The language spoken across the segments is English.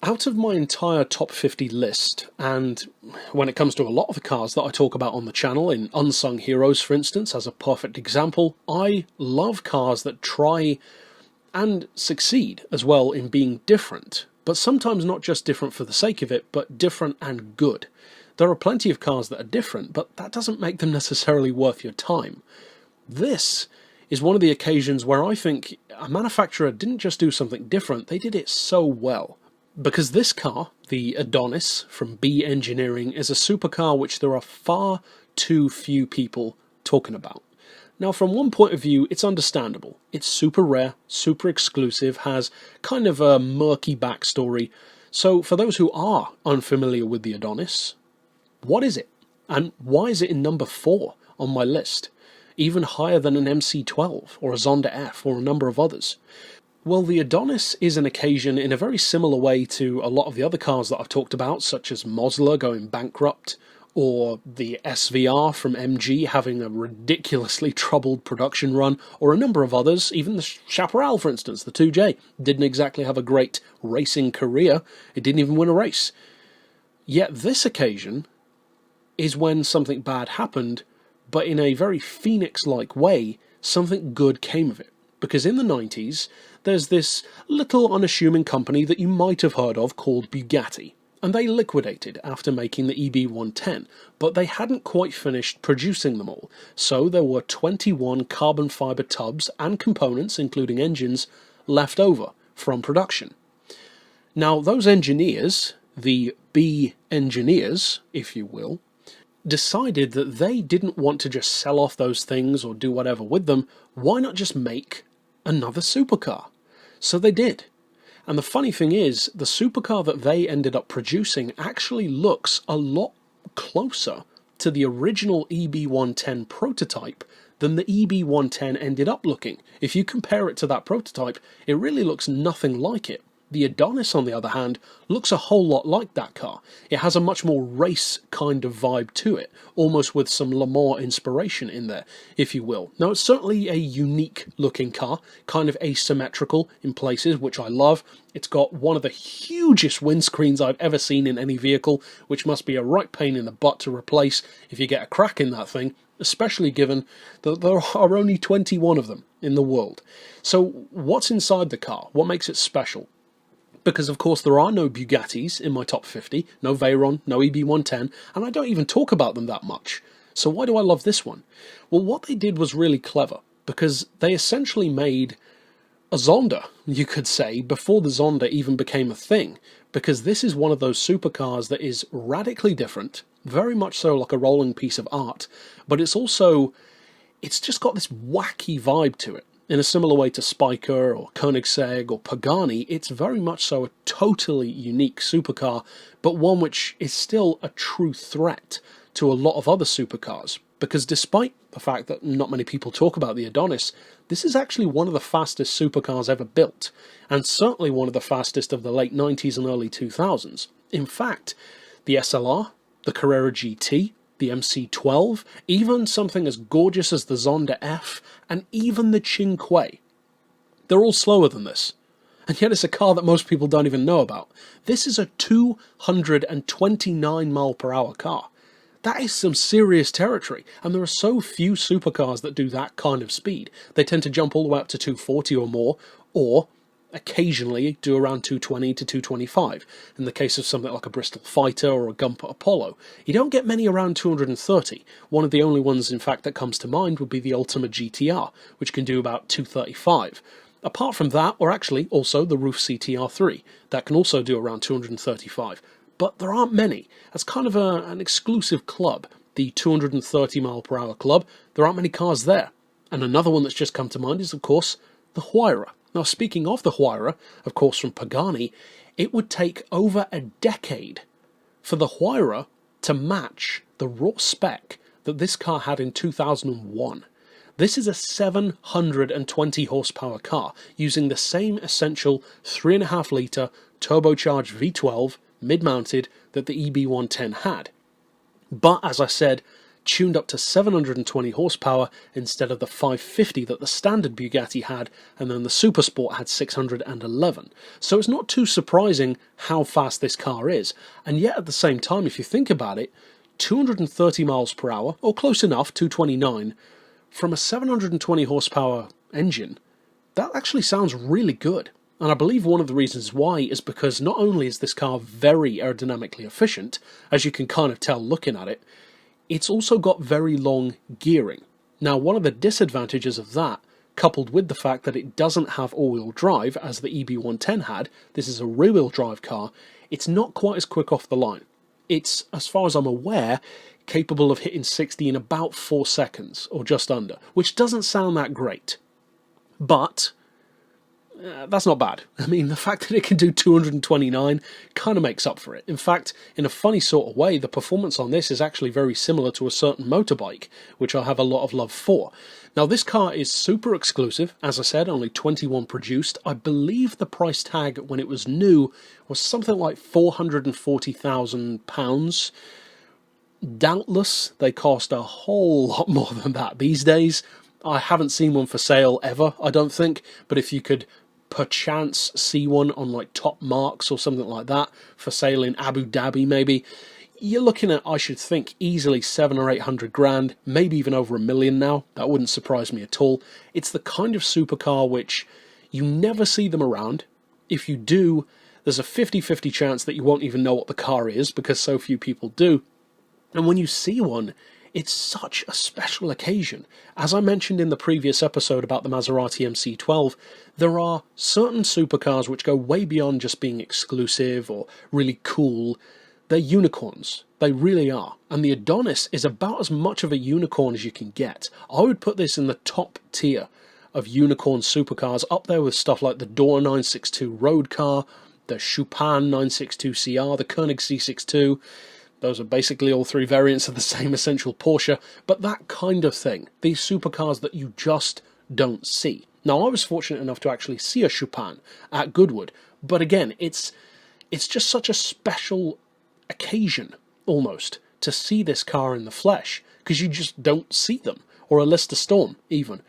Out of my entire top 50 list, and when it comes to a lot of the cars that I talk about on the channel, in Unsung Heroes for instance, as a perfect example, I love cars that try and succeed as well in being different, but sometimes not just different for the sake of it, but different and good. There are plenty of cars that are different, but that doesn't make them necessarily worth your time. This is one of the occasions where I think a manufacturer didn't just do something different, they did it so well. Because this car, the Edonis from B Engineering, is a supercar which there are far too few people talking about. Now, from one point of view, it's understandable. It's super rare, super exclusive, has kind of a murky backstory. So for those who are unfamiliar with the Edonis, what is it? And why is it in number 4 on my list? Even higher than an MC12 or a Zonda F or a number of others. Well, the Edonis is an occasion in a very similar way to a lot of the other cars that I've talked about, such as Maciel going bankrupt, or the SVR from MG having a ridiculously troubled production run, or a number of others, even the Chaparral, for instance, the 2J, didn't exactly have a great racing career, it didn't even win a race. Yet this occasion is when something bad happened, but in a very Phoenix-like way, something good came of it. Because in the 90s, there's this little unassuming company that you might have heard of called Bugatti, and they liquidated after making the EB110, but they hadn't quite finished producing them all, so there were 21 carbon fibre tubs and components, including engines, left over from production. Now, those engineers, the B engineers, if you will, decided that they didn't want to just sell off those things or do whatever with them. Why not just make another supercar? So they did. And the funny thing is, the supercar that they ended up producing actually looks a lot closer to the original EB110 prototype than the EB110 ended up looking. If you compare it to that prototype, it really looks nothing like it. The Edonis, on the other hand, looks a whole lot like that car. It has a much more race kind of vibe to it, almost with some Le Mans inspiration in there, if you will. Now, it's certainly a unique looking car, kind of asymmetrical in places, which I love. It's got one of the hugest windscreens I've ever seen in any vehicle, which must be a right pain in the butt to replace if you get a crack in that thing, especially given that there are only 21 of them in the world. So what's inside the car? What makes it special? Because, of course, there are no Bugattis in my top 50, no Veyron, no EB110, and I don't even talk about them that much. So why do I love this one? Well, what they did was really clever, because they essentially made a Zonda, you could say, before the Zonda even became a thing, because this is one of those supercars that is radically different, very much so like a rolling piece of art, but it's just got this wacky vibe to it. In a similar way to Spiker or Koenigsegg or Pagani, it's very much so a totally unique supercar, but one which is still a true threat to a lot of other supercars. Because despite the fact that not many people talk about the Edonis, this is actually one of the fastest supercars ever built, and certainly one of the fastest of the late 90s and early 2000s. In fact, the SLR, the Carrera GT, the MC12, even something as gorgeous as the Zonda F, and even the Cinque. They're all slower than this. And yet it's a car that most people don't even know about. This is a 229 mile per hour car. That is some serious territory, and there are so few supercars that do that kind of speed. They tend to jump all the way up to 240 or more, or occasionally do around 220 to 225. In the case of something like a Bristol Fighter or a Gumper Apollo, you don't get many around 230. One of the only ones, in fact, that comes to mind would be the Ultima GTR, which can do about 235. Apart from that, or actually also the Roof CTR3, that can also do around 235. But there aren't many. That's kind of an exclusive club, the 230 mile per hour club. There aren't many cars there. And another one that's just come to mind is, of course, the Huayra. Now, speaking of the Huayra, of course from Pagani, it would take over a decade for the Huayra to match the raw spec that this car had in 2001. This is a 720 horsepower car using the same essential 3.5 litre turbocharged V12 mid-mounted that the EB110 had. But, as I said, tuned up to 720 horsepower instead of the 550 that the standard Bugatti had, and then the Supersport had 611. So it's not too surprising how fast this car is, and yet at the same time, if you think about it, 230 miles per hour, or close enough, 229, from a 720 horsepower engine, that actually sounds really good. And I believe one of the reasons why is because not only is this car very aerodynamically efficient, as you can kind of tell looking at it, it's also got very long gearing. Now, one of the disadvantages of that, coupled with the fact that it doesn't have all-wheel drive as the EB110 had, this is a rear-wheel drive car, it's not quite as quick off the line. It's, as far as I'm aware, capable of hitting 60 in about 4 seconds, or just under, which doesn't sound that great. But that's not bad. I mean, the fact that it can do 229 kind of makes up for it. In fact, in a funny sort of way, the performance on this is actually very similar to a certain motorbike, which I have a lot of love for. Now, this car is super exclusive. As I said, only 21 produced. I believe the price tag when it was new was something like £440,000. Doubtless, they cost a whole lot more than that these days. I haven't seen one for sale ever, I don't think, but if you could perchance see one on like Top Marks or something like that for sale in Abu Dhabi maybe, you're looking at, I should think, easily 700 or 800 grand, maybe even over $1 million now. That wouldn't surprise me at all. It's the kind of supercar which you never see them around. If you do, there's a 50-50 chance that you won't even know what the car is because so few people do. And when you see one, it's such a special occasion. As I mentioned in the previous episode about the Maserati MC12, there are certain supercars which go way beyond just being exclusive or really cool. They're unicorns. They really are. And the Edonis is about as much of a unicorn as you can get. I would put this in the top tier of unicorn supercars, up there with stuff like the Door 962 road car, the Chopin 962CR, the Koenig C62. Those are basically all three variants of the same essential Porsche, but that kind of thing. These supercars that you just don't see. Now, I was fortunate enough to actually see a Chopin at Goodwood, but again, it's just such a special occasion, almost, to see this car in the flesh, because you just don't see them, or a Lister Storm, even.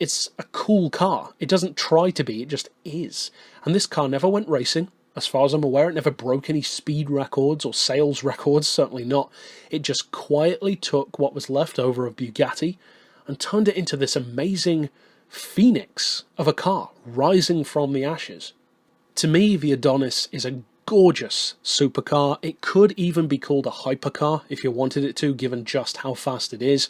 It's a cool car. It doesn't try to be, it just is. And this car never went racing. As far as I'm aware, it never broke any speed records or sales records, certainly not. It just quietly took what was left over of Bugatti and turned it into this amazing phoenix of a car rising from the ashes. To me, the Edonis is a gorgeous supercar. It could even be called a hypercar if you wanted it to, given just how fast it is.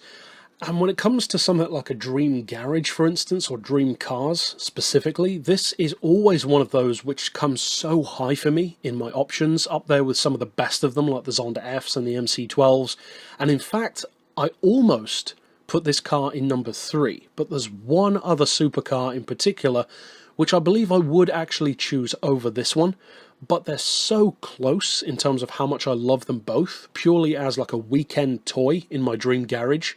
And when it comes to something like a dream garage, for instance, or dream cars specifically, this is always one of those which comes so high for me in my options, up there with some of the best of them, like the Zonda Fs and the MC12s. And in fact, I almost put this car in number 3, but there's one other supercar in particular, which I believe I would actually choose over this one. But they're so close in terms of how much I love them both, purely as like a weekend toy in my dream garage,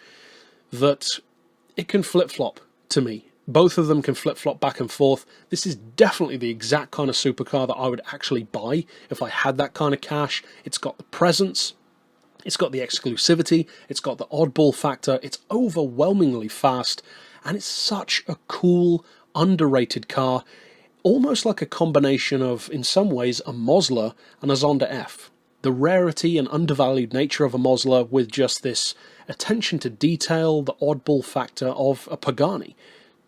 that it can flip-flop to me. Both of them can flip-flop back and forth. This is definitely the exact kind of supercar that I would actually buy if I had that kind of cash. It's got the presence, it's got the exclusivity, it's got the oddball factor, it's overwhelmingly fast, and it's such a cool, underrated car, almost like a combination of, in some ways, a Mosler and a Zonda F. The rarity and undervalued nature of a Mosler with just this attention to detail, the oddball factor of a Pagani.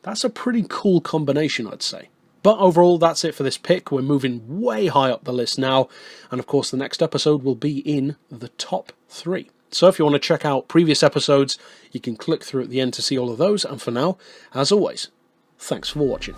That's a pretty cool combination, I'd say. But overall, that's it for this pick. We're moving way high up the list now, and of course the next episode will be in the top 3. So if you want to check out previous episodes, you can click through at the end to see all of those, and for now, as always, thanks for watching.